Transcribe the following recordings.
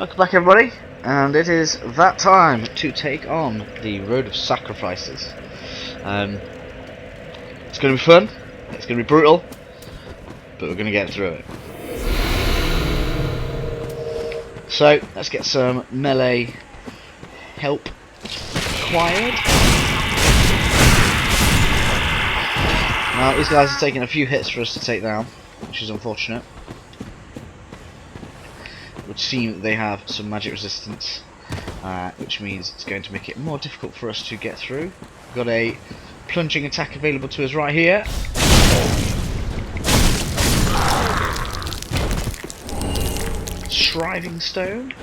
Welcome back, everybody, and it is that time to take on the Road of Sacrifices. It's going to be fun, it's going to be brutal, but we're going to get through it. So, let's get some melee help required. Now, these guys are taking a few hits for us to take down, which is unfortunate. It would seem that they have some magic resistance, which means it's going to make it more difficult for us to get through. We've got a plunging attack available to us right here. Shriving stone.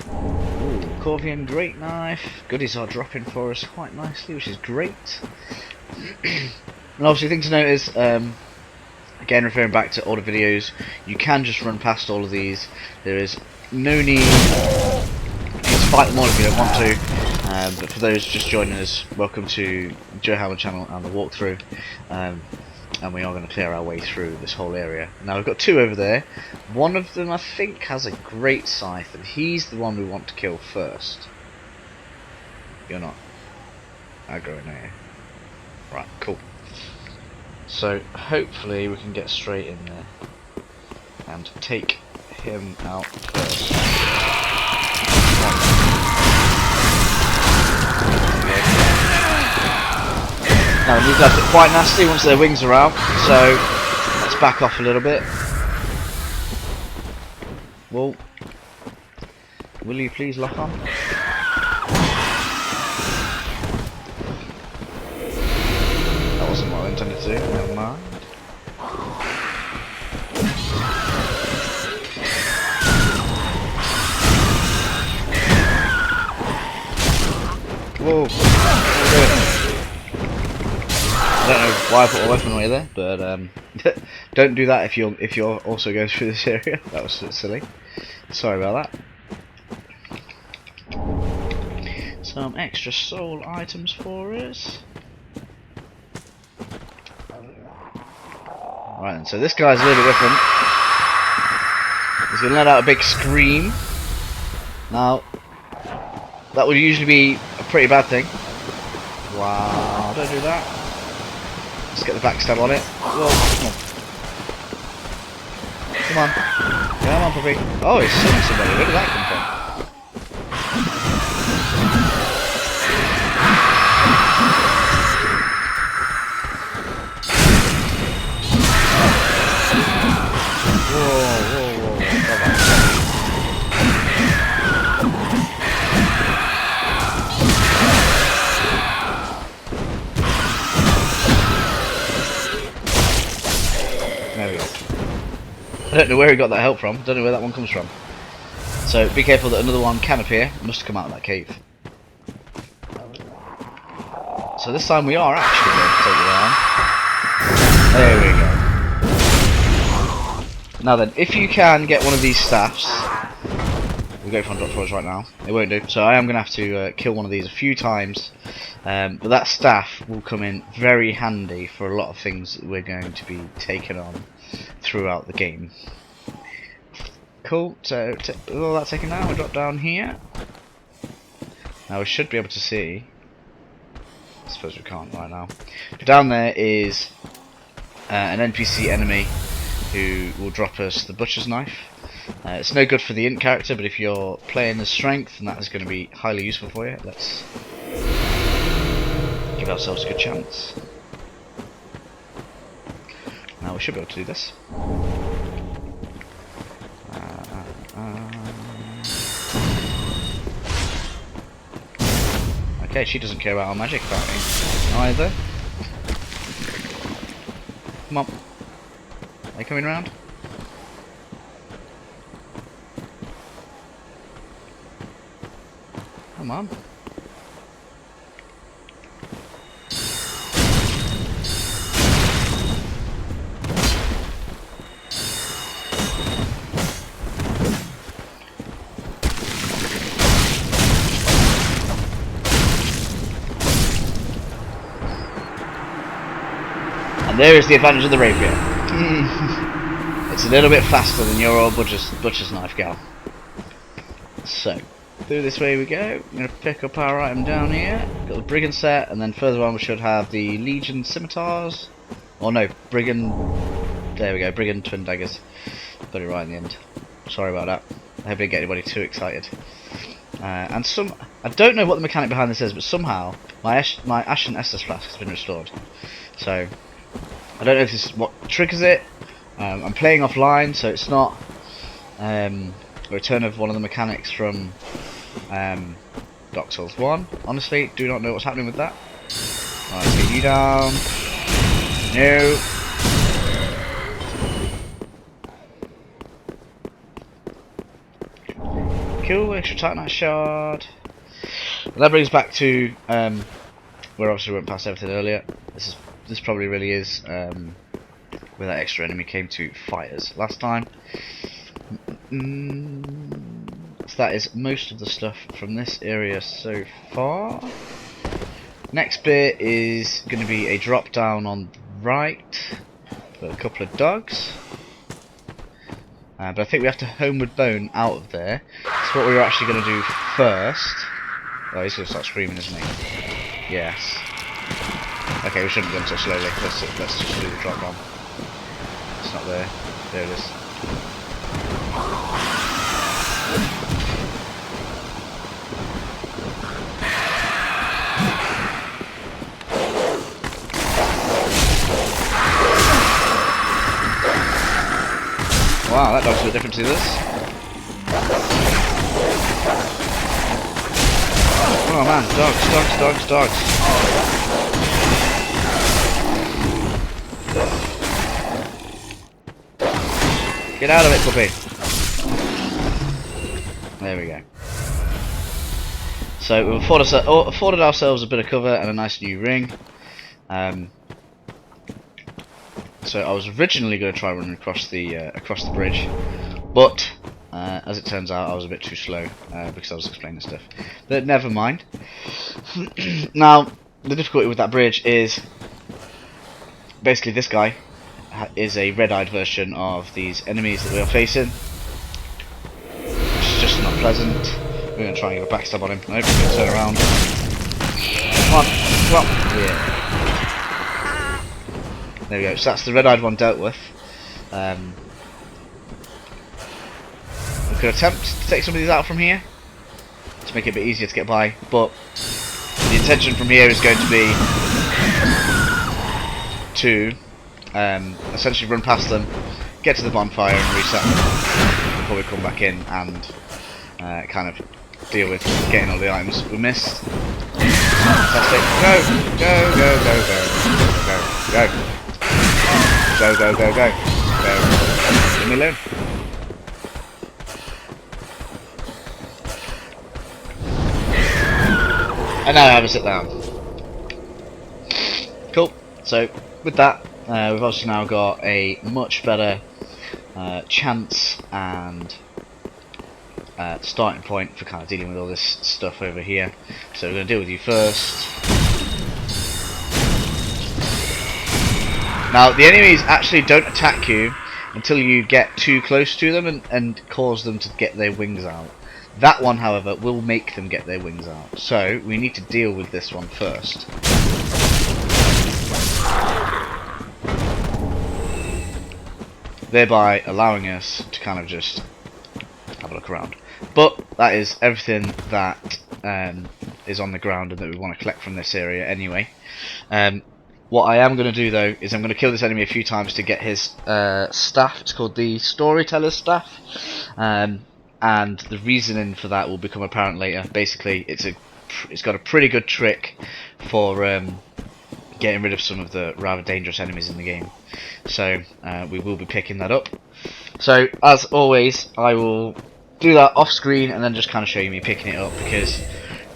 Ooh, Corvian great knife. Goodies are dropping for us quite nicely, which is great. And obviously, the thing to note is, again, referring back to older videos, you can just run past all of these. There is no need to fight them all if you don't want to. But for those just joining us, welcome to Joe Howard channel and the walkthrough. And we are going to clear our way through this whole area. Now we've got two over there. One of them, I think, has a great scythe, and he's the one we want to kill first. You're not aggroing, are you? Right, cool. So hopefully we can get straight in there and take him out first. Now these guys are quite nasty once their wings are out, so let's back off a little bit. Well, will you please lock on? That wasn't what I intended to do, never mind. Whoa, what are we doing? I don't know why I put a weapon away there, but don't do that if you're also going through this area. That was a bit silly. Sorry about that. Some extra soul items for us. Right then, so this guy's a little bit different. He's going to let out a big scream. Now, that would usually be a pretty bad thing. Wow, don't do that. Let's get the backstab on it. Whoa, come on. Come on, puppy. Oh, he's killing somebody. Where did that come from? There we go. I don't know where he got that help from. Don't know where that one comes from. So be careful that another one can appear. It must come out of that cave. So this time we are actually going to take it down. There we go. Now then, if you can get one of these staffs, we'll go for drop for us right now. It won't do. So I am going to have to kill one of these a few times. But that staff will come in very handy for a lot of things that we're going to be taking on throughout the game. Cool, so with all that taken out, we'll drop down here. Now we should be able to see, I suppose we can't right now, but down there is an NPC enemy who will drop us the butcher's knife. It's no good for the int character, but if you're playing as strength, then that is going to be highly useful for you. Let's give ourselves a good chance. Now we should be able to do this. Okay, she doesn't care about our magic apparently either. Come on. Are you coming round? Come on. And there is the advantage of the rapier. It's a little bit faster than your old butcher's knife, gal. So, through this way we go. I'm going to pick up our item down here. Got the Brigand set, and then further on we should have the Legion scimitars. Oh no, Brigand. There we go, Brigand twin daggers. Got it right in the end. Sorry about that. I hope I didn't get anybody too excited. And I don't know what the mechanic behind this is, but somehow my Ashen Estus flask has been restored. So I don't know if this is what triggers it. I'm playing offline, so it's not a return of one of the mechanics from Dark Souls 1. Honestly, do not know what's happening with that. Alright, let's get you down. No. Cool, extra Titanite shard. And that brings back to where obviously we went past everything earlier. This probably really is where that extra enemy came to fight us last time. So that is most of the stuff from this area so far. Next bit is going to be a drop down on the right for a couple of dogs. But I think we have to homeward bone out of there. So what we were actually going to do first... Oh, he's going to start screaming, isn't he? Yes. Okay, we shouldn't have gone so slowly. Let's just do the drop down. It's not there. There it is. Wow, that dog's a bit different to this. Oh man, dogs. Get out of it, puppy. There we go. So we've afforded ourselves a bit of cover and a nice new ring. So I was originally going to try running across the bridge, but as it turns out I was a bit too slow because I was explaining stuff. But never mind. Now the difficulty with that bridge is basically this guy is a red-eyed version of these enemies that we are facing, which is just not pleasant. We're going to try and get a backstab on him. Nope, we're going to turn around. Come on. Yeah. There we go, so that's the red-eyed one dealt with. We could attempt to take some of these out from here to make it a bit easier to get by, but the intention from here is going to be to essentially run past them, get to the bonfire and reset them before we come back in and kind of deal with getting all the items we missed. Fantastic. Go. Leave me alone. And now I have a sit down. Cool. So with that, we've obviously now got a much better chance and starting point for kind of dealing with all this stuff over here. So we're going to deal with you first. Now the enemies actually don't attack you until you get too close to them and cause them to get their wings out. That one, however, will make them get their wings out. So we need to deal with this one first. Thereby allowing us to kind of just have a look around. But that is everything that is on the ground and that we want to collect from this area anyway. What I am going to do though is I'm going to kill this enemy a few times to get his staff. It's called the Storyteller's Staff, and the reasoning for that will become apparent later. Basically, it's got a pretty good trick for getting rid of some of the rather dangerous enemies in the game. So we will be picking that up. So as always, I will do that off screen and then just kind of show you me picking it up, because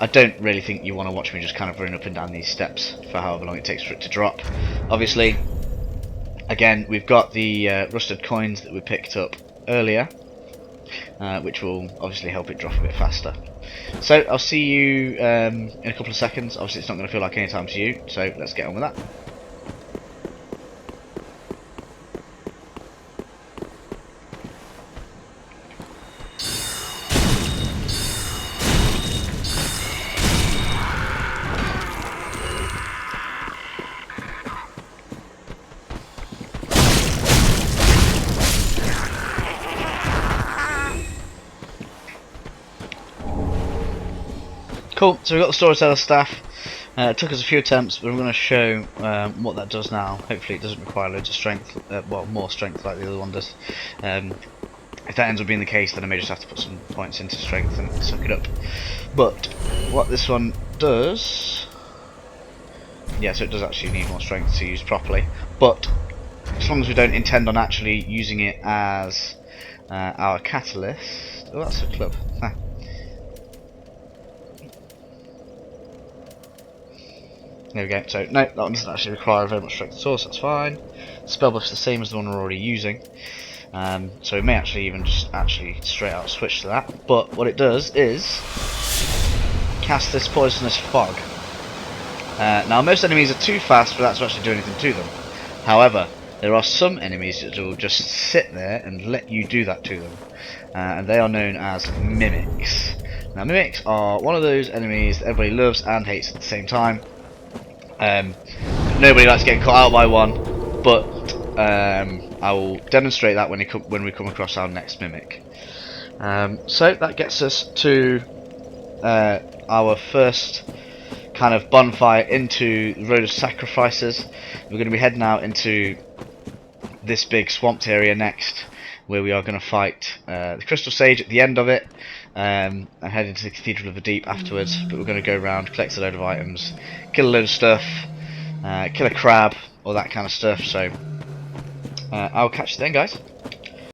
I don't really think you want to watch me just kind of run up and down these steps for however long it takes for it to drop. Obviously, again, we've got the rusted coins that we picked up earlier, which will obviously help it drop a bit faster. So I'll see you in a couple of seconds. Obviously it's not going to feel like any time to you, so let's get on with that. Cool, so we've got the storyteller staff. It took us a few attempts, but I'm going to show what that does now. Hopefully it doesn't require loads of strength, well, more strength like the other one does. If that ends up being the case, then I may just have to put some points into strength and suck it up. But what this one does... yeah, so it does actually need more strength to use properly. But as long as we don't intend on actually using it as our catalyst... oh, that's a club. There we go. So, no, that one doesn't actually require very much strength at all, so that's fine. Spell buff's the same as the one we're already using. So we may actually even just straight out switch to that. But what it does is cast this poisonous fog. Now most enemies are too fast for that to actually do anything to them. However, there are some enemies that will just sit there and let you do that to them. And they are known as mimics. Now mimics are one of those enemies that everybody loves and hates at the same time. Nobody likes getting caught out by one, but I will demonstrate that when we come across our next mimic. So that gets us to our first kind of bonfire into the Road of Sacrifices. We're going to be heading out into this big swamped area next, where we are going to fight the Crystal Sage at the end of it, and head into the Cathedral of the Deep afterwards. But we're going to go around, collect a load of items, kill a load of stuff, kill a crab, all that kind of stuff. So I'll catch you then, guys.